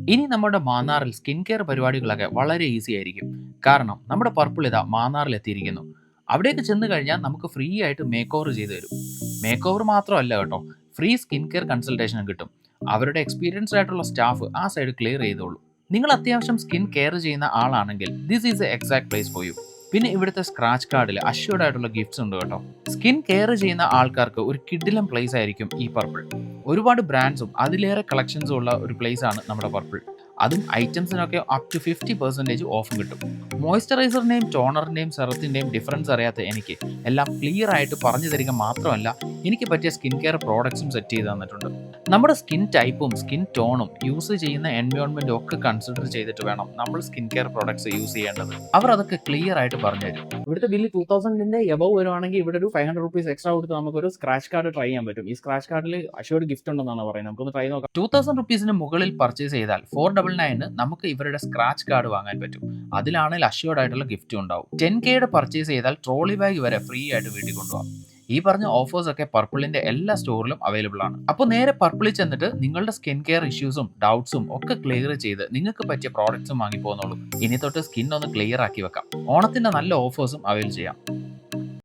ഇനി നമ്മുടെ മാന്നാറിൽ skin care പരിപാടികളൊക്കെ വളരെ ഈസി ആയിരിക്കും. കാരണം നമ്മുടെ പർപ്പിൾ ഇതാ മാന്നാറിൽ എത്തിയിരിക്കുന്നു. അവിടേക്ക് ചെന്ന് കഴിഞ്ഞാൽ നമുക്ക് ഫ്രീ ആയിട്ട് മേക്ക് ഓവർ ചെയ്തു തരും. മേക്ക് ഓവർ മാത്രമല്ല കേട്ടോ, ഫ്രീ സ്കിൻ കെയർ കൺസൾട്ടേഷനും കിട്ടും. അവരുടെ എക്സ്പീരിയൻസ്ഡ് ആയിട്ടുള്ള സ്റ്റാഫ് ആ സൈഡ് ക്ലിയർ ചെയ്തോളൂ. നിങ്ങൾ അത്യാവശ്യം സ്കിൻ കെയർ ചെയ്യുന്ന ആളാണെങ്കിൽ this is A exact place for you. പിന്നെ ഇവിടുത്തെ സ്ക്രാച്ച് കാർഡിൽ അഷ്യൂർഡ് ആയിട്ടുള്ള ഗിഫ്റ്റ്സ് ഉണ്ട് കേട്ടോ. സ്കിൻ കെയർ ചെയ്യുന്ന ആൾക്കാർക്ക് ഒരു കിഡിലം പ്ലേസ് ആയിരിക്കും ഈ പർപ്പിൾ. ഒരുപാട് ബ്രാൻഡ്സും അതിലേറെ കളക്ഷൻസും ഉള്ള ഒരു പ്ലേസ് ആണ് നമ്മുടെ പർപ്പിൾ. അതും ഐറ്റംസിനൊക്കെ അപ് ടു 50% ഓഫും കിട്ടും. മോയ്സ്ചറൈസറിൻ്റെയും ടോണറിൻ്റെയും സെറത്തിൻ്റെയും ഡിഫറൻസ് അറിയാത്ത എനിക്ക് എല്ലാം ക്ലിയർ ആയിട്ട് പറഞ്ഞു തരിക മാത്രമല്ല, എനിക്ക് പറ്റിയ സ്കിൻ കെയർ പ്രോഡക്ട്സും സെറ്റ് ചെയ്ത് തന്നിട്ടുണ്ട്. നമ്മുടെ സ്കിൻ ടൈപ്പും സ്കിൻ ടോണും യൂസ് ചെയ്യുന്ന എൻവയോൺമെൻറ്റും ഒക്കെ കൺസിഡർ ചെയ്തിട്ട് വേണം നമ്മൾ സ്കിൻ കെയർ പ്രോഡക്ട്സ് യൂസ് ചെയ്യേണ്ടത്. അവർ അതൊക്കെ ക്ലിയർ ആയിട്ട് പറഞ്ഞുതരും. ഇവിടുത്തെ ബില്ല് 2000 എബവ് വരുവാണെങ്കിൽ ഇവിടെ ഒരു 500 റുപ്പീസ് എക്സ്ട്രാ കൊടുത്ത് നമുക്കൊരു സ്ക്രാച്ച് കാർഡ് ട്രൈ ചെയ്യാൻ പറ്റും. ഈ സ്ക്രാച്ച് കാർഡിൽ അഷ്യൂർഡ് ഗിഫ്റ്റ് ഉണ്ടെന്നാണ് പറയുന്നത്. നമുക്കൊന്ന് ട്രൈ നോക്കാം. 2000 റുപ്പീസിന് മുകളിൽ പർച്ചേസ് ചെയ്താൽ 499 നമുക്ക് ഇവരുടെ സ്ക്രാച്ച് കാർഡ് വാങ്ങാൻ പറ്റും. അതിലാണെങ്കിൽ അഷ്യൂർഡ് ആയിട്ടുള്ള ഗിഫ്റ്റും ഉണ്ടാവും. 10K പർച്ചേസ് ചെയ്താൽ ട്രോളി ബാഗ് വരെ ഫ്രീ ആയിട്ട് വീട്ടിൽ കൊണ്ടുപോകാം. ഈ പറഞ്ഞ ഓഫേഴ്സ് ഒക്കെ പർപ്പിളിന്റെ എല്ലാ സ്റ്റോറിലും അവൈലബിൾ ആണ്. അപ്പോൾ നേരെ പർപ്പിളിൽ ചെന്നിട്ട് നിങ്ങളുടെ സ്കിൻ കെയർ ഇഷ്യൂസും ഡൗട്ട്സും ഒക്കെ ക്ലിയർ ചെയ്ത് നിങ്ങൾക്ക് പറ്റിയ പ്രോഡക്ട്സും വാങ്ങി പോകുന്നുള്ളൂ. ഇനി തൊട്ട് സ്കിൻ ഒന്ന് ക്ലിയർ ആക്കി വെക്കാം. ഓണത്തിന്റെ നല്ല ഓഫേഴ്സും അവൈൽ ചെയ്യാം.